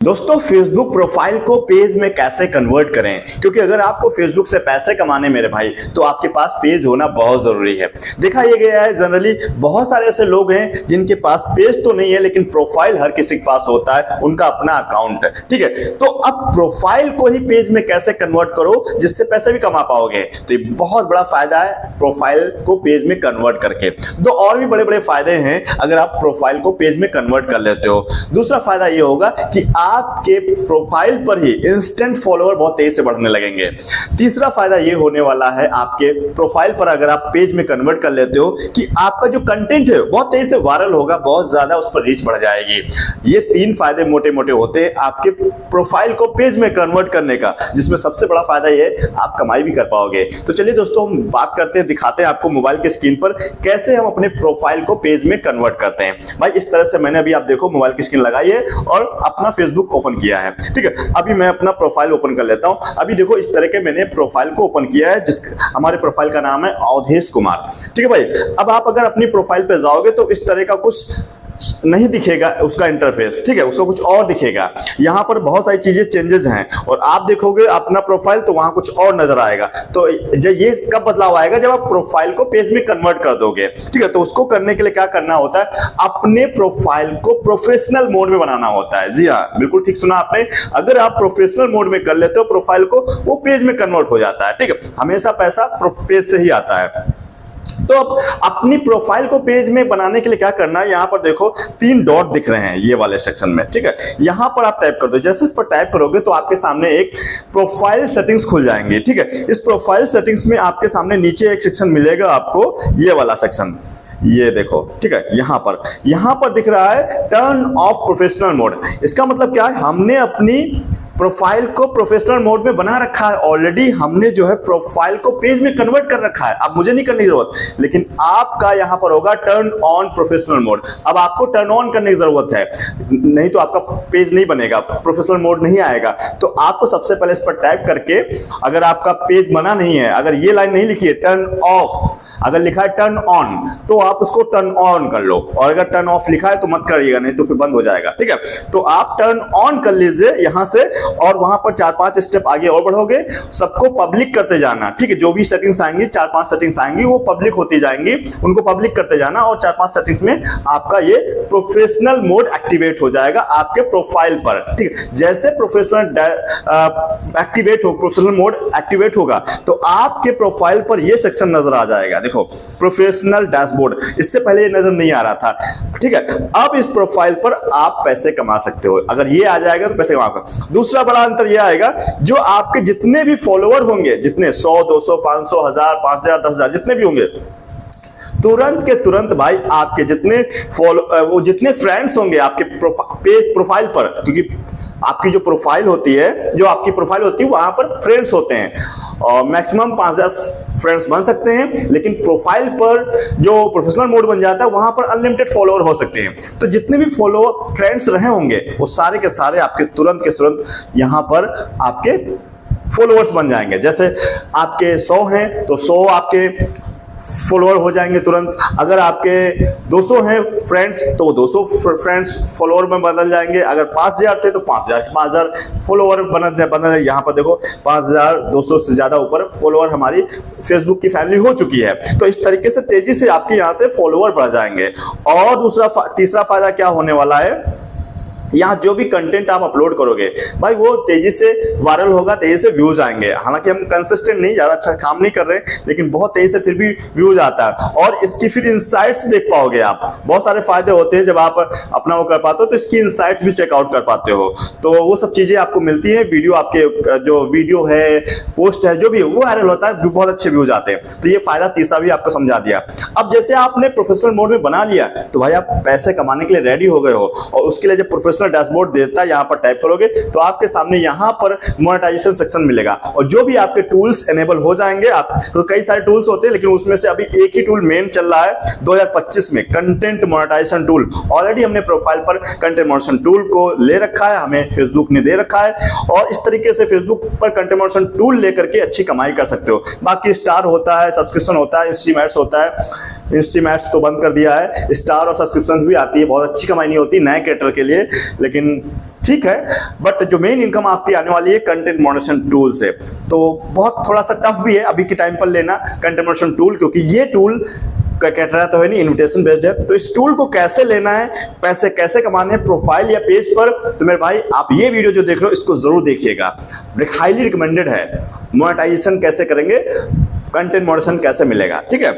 दोस्तों Facebook profile को page में कैसे कन्वर्ट करें, क्योंकि अगर आपको फेसबुक से पैसे कमाने मेरे भाई तो आपके पास पेज होना बहुत जरूरी है। देखा यह गया है जनरली बहुत सारे ऐसे लोग हैं जिनके पास पेज तो नहीं है लेकिन प्रोफाइल हर किसी के पास होता है, उनका अपना अकाउंट है। ठीक है, तो अब प्रोफाइल को ही पेज में कैसे कन्वर्ट करो जिससे पैसे भी कमा पाओगे, तो ये बहुत बड़ा फायदा है प्रोफाइल को पेज में कन्वर्ट करके। दो और भी बड़े बड़े फायदे हैं अगर आप प्रोफाइल को पेज में कन्वर्ट कर लेते हो। दूसरा फायदा ये होगा कि आपके प्रोफाइल पर ही इंस्टेंट फॉलोअर बहुत तेजी से बढ़ने लगेंगे। तीसरा फायदा ये होने वाला है आपके प्रोफाइल पर अगर आप पेज में कन्वर्ट कर लेते हो कि आपका जो कंटेंट है बहुत तेजी से वायरल होगा, बहुत ज्यादा उस पर रीच बढ़ जाएगी। ये तीन फायदे मोटे मोटे होते हैं आपके प्रोफाइल को पेज में कन्वर्ट करने का, जिसमें सबसे बड़ा फायदा ये आप कमाई भी कर पाओगे। तो चलिए दोस्तों हम बात करते हैं, दिखाते हैं आपको मोबाइल के स्क्रीन पर कैसे हम अपने प्रोफाइल को पेज में कन्वर्ट करते हैं। भाई इस तरह से मैंने अभी आप देखो मोबाइल की स्क्रीन लगाई है और अपना फेसबुक ओपन किया है। ठीक है, अभी मैं अपना प्रोफाइल ओपन कर लेता हूं। अभी देखो इस तरह के मैंने प्रोफाइल को ओपन किया है, जिस हमारे प्रोफाइल का नाम है अवधेश कुमार। ठीक है भाई, अब आप अगर अपनी प्रोफाइल पे जाओगे तो इस तरह का कुछ नहीं दिखेगा उसका इंटरफेस। ठीक है, उसको कुछ और दिखेगा। यहाँ पर बहुत सारी चीजें चेंजेस हैं और आप देखोगे अपना प्रोफाइल तो वहां कुछ और नजर आएगा। तो ये कब बदलाव आएगा, जब आप प्रोफाइल को पेज में कन्वर्ट कर दोगे। ठीक है, तो उसको करने के लिए क्या करना होता है, अपने प्रोफाइल को प्रोफेशनल मोड में बनाना होता है। जी हाँ, बिल्कुल ठीक सुना आपने। अगर आप प्रोफेशनल मोड में कर लेते हो प्रोफाइल को, वो पेज में कन्वर्ट हो जाता है। ठीक है, हमेशा पैसा पेज से ही आता है। तो अब अपनी प्रोफाइल को पेज में बनाने के लिए क्या करना है, यहां पर देखो तीन डॉट दिख रहे हैं ये वाले सेक्शन में। ठीक है, यहां पर आप टाइप कर दो। जैसे इस पर टाइप करोगे तो आपके सामने एक प्रोफाइल सेटिंग्स खुल जाएंगे। ठीक है, इस प्रोफाइल सेटिंग्स में आपके सामने नीचे एक सेक्शन मिलेगा आपको, ये वाला सेक्शन, ये देखो। ठीक है, यहां पर दिख रहा है टर्न ऑफ प्रोफेशनल मोड। इसका मतलब क्या है, हमने अपनी प्रोफाइल को प्रोफेशनल मोड में बना रखा है ऑलरेडी। हमने जो है प्रोफाइल को पेज में कन्वर्ट कर रखा है। अब मुझे नहीं करने की जरूरत, लेकिन आपका यहां पर होगा टर्न ऑन प्रोफेशनल मोड। अब आपको टर्न ऑन करने की जरूरत है, नहीं तो आपका पेज नहीं बनेगा, प्रोफेशनल मोड नहीं आएगा। तो आपको सबसे पहले इस पर टाइप करके, अगर आपका पेज बना नहीं है, अगर ये लाइन नहीं लिखी है टर्न ऑफ, अगर लिखा है टर्न ऑन तो आप उसको टर्न ऑन कर लो, और अगर टर्न ऑफ लिखा है तो मत करिएगा, नहीं तो फिर बंद हो जाएगा। ठीक है, तो आप टर्न ऑन कर लीजिए यहां से, और वहां पर 4-5 स्टेप आगे और बढ़ोगे। सबको पब्लिक करते जाना। ठीक है, जो भी सेटिंग्स आएंगी, 4-5 सेटिंग्स आएंगी, वो पब्लिक होती जाएंगी, उनको पब्लिक करते जाना, और 4-5 सेटिंग्स में आपका ये प्रोफेशनल मोड एक्टिवेट हो जाएगा आपके प्रोफाइल पर। ठीक है, जैसे प्रोफेशनल मोड एक्टिवेट होगा तो आपके प्रोफाइल पर ये सेक्शन नजर आ जाएगा। देखो प्रोफेशनल डैशबोर्ड, इससे पहले ये नजर नहीं आ रहा था। ठीक है, अब इस प्रोफाइल पर आप पैसे कमा सकते हो। अगर ये आ जाएगा तो पैसे कमा। दूसरा बड़ा अंतर ये आएगा, जो आपके जितने भी फॉलोअर होंगे, जितने 100, 200, 500, 1000, 5000, 10000 जितने भी होंगे, तुरंत के तुरंत भाई आपके जितने फ्रेंड्स होंगे आपके प्रोफाइल पर, क्योंकि आपकी जो प्रोफाइल होती है, वहां पर फ्रेंड्स होते हैं, और मैक्सिमम 5000 फ्रेंड्स बन सकते हैं। लेकिन प्रोफाइल पर जो प्रोफेशनल मोड बन जाता है वहां पर अनलिमिटेड फॉलोअर हो सकते हैं। तो जितने भी फॉलोअर फ्रेंड्स रहे होंगे वो सारे के सारे आपके तुरंत के तुरंत यहां पर आपके फॉलोअर्स बन जाएंगे। जैसे आपके 100 हैं तो 100 आपके फॉलोअर हो जाएंगे तुरंत। अगर आपके 200 हैं फ्रेंड्स तो वो 200 फ्रेंड्स फॉलोअर में बदल जाएंगे। अगर 5000 थे तो 5000 फॉलोअर बदल। यहाँ पर देखो 5200 से ज्यादा ऊपर फॉलोअर हमारी फेसबुक की फैमिली हो चुकी है। तो इस तरीके से तेजी से आपके यहाँ से फॉलोअर बढ़ जाएंगे। और तीसरा फायदा क्या होने वाला है, यहाँ जो भी कंटेंट आप अपलोड करोगे भाई वो तेजी से वायरल होगा, तेजी से व्यूज आएंगे। हालांकि हम कंसिस्टेंट नहीं, ज्यादा अच्छा काम नहीं कर रहे, लेकिन बहुत तेजी से फिर भी व्यूज आता है। और इसकी फिर इंसाइट्स देख पाओगे आप। बहुत सारे फायदे होते हैं जब आप अपना वो कर पाते हो, तो इसकी इंसाइट्स भी चेकआउट कर पाते हो। तो वो सब चीजें आपको मिलती है। वीडियो आपके जो वीडियो है, पोस्ट है, जो भी वो वायरल होता है, बहुत अच्छे व्यूज आते हैं। तो ये फायदा तीसरा भी आपको समझा दिया। अब जैसे आपने प्रोफेशनल मोड में बना लिया तो भाई आप पैसे कमाने के लिए रेडी हो गए हो, और उसके लिए जब प्रोफेशनल डैशबोर्ड देता है, यहां पर टाइप करोगे तो आपके सामने यहां पर मोनेटाइजेशन सेक्शन मिलेगा, और जो भी आपके टूल्स एनेबल हो जाएंगे। आप तो कई सारे टूल्स होते हैं, लेकिन उसमें से अभी एक ही टूल मेन चल रहा है 2025 में, कंटेंट मोनेटाइजेशन टूल। ऑलरेडी हमने प्रोफाइल पर कंटेंट मोनेटाइजेशन टूल को ले रखा है, हमें फेसबुक ने दे रखा है, और इस तरीके से फेसबुक पर कंटेंट मोनेटाइजेशन टूल लेकर के अच्छी कमाई कर सकते हो। बाकी स्टार होता है, सब्सक्रिप्शन होता है, इंस्ट्रीमेट्स होता है। इंस्ट्रीमेट्स तो बंद कर दिया है, स्टार और सब्सक्रिप्शन भी आती है, बहुत अच्छी कमाई नहीं होती नए क्रिएटर के लिए, लेकिन ठीक है, बट जो मेन इनकम आपकी आने वाली है कंटेंट मॉडरेशन टूल से। तो बहुत थोड़ा सा टफ भी है अभी के टाइम पर लेना कंटेंट मॉडरेशन टूल, क्योंकि ये टूल कैटरा तो है नहीं, इन्विटेशन बेस्ड है। तो इस टूल को कैसे लेना है, पैसे कैसे कमाने हैं प्रोफाइल या पेज पर, तो मेरे भाई आप ये वीडियो जो देख रहे हो इसको जरूर देखिएगा, हाईली रिकमेंडेड है। मोनेटाइजेशन कैसे करेंगे, कंटेंट मॉडरेशन कैसे मिलेगा, ठीक है।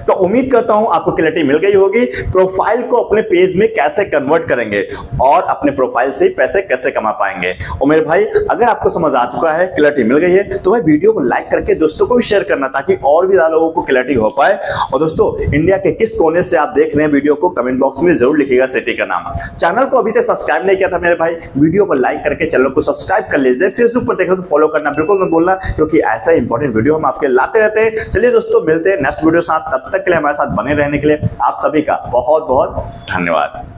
तो उम्मीद करता हूं आपको क्लैरिटी मिल गई होगी। प्रोफाइल को अपने पेज में कैसे कन्वर्ट करेंगे और अपने प्रोफाइल से पैसे कैसे कमा पाएंगे। और मेरे भाई अगर आपको समझ आ चुका है, क्लैरिटी मिल गई है, तो भाई वीडियो को लाइक करके दोस्तों को भी शेयर करना, ताकि और भी ज्यादा लोगों को क्लैरिटी हो पाए। और दोस्तों इंडिया के किस कोने से आप देख रहे हैं वीडियो को, कमेंट बॉक्स में जरूर लिखिएगा सिटी का नाम। चैनल को अभी तक सब्सक्राइब नहीं किया था मेरे भाई, वीडियो को लाइक करके चैनल को सब्सक्राइब कर लीजिए। फेसबुक पर देख रहे हो तो फॉलो करना बिल्कुल मत भूलना, क्योंकि ऐसा इंपॉर्टेंट वीडियो हम आपके लाते रहते हैं। चलिए दोस्तों मिलते हैं नेक्स्ट वीडियो साथ, तब तक के लिए हमारे साथ बने रहने के लिए आप सभी का बहुत बहुत धन्यवाद।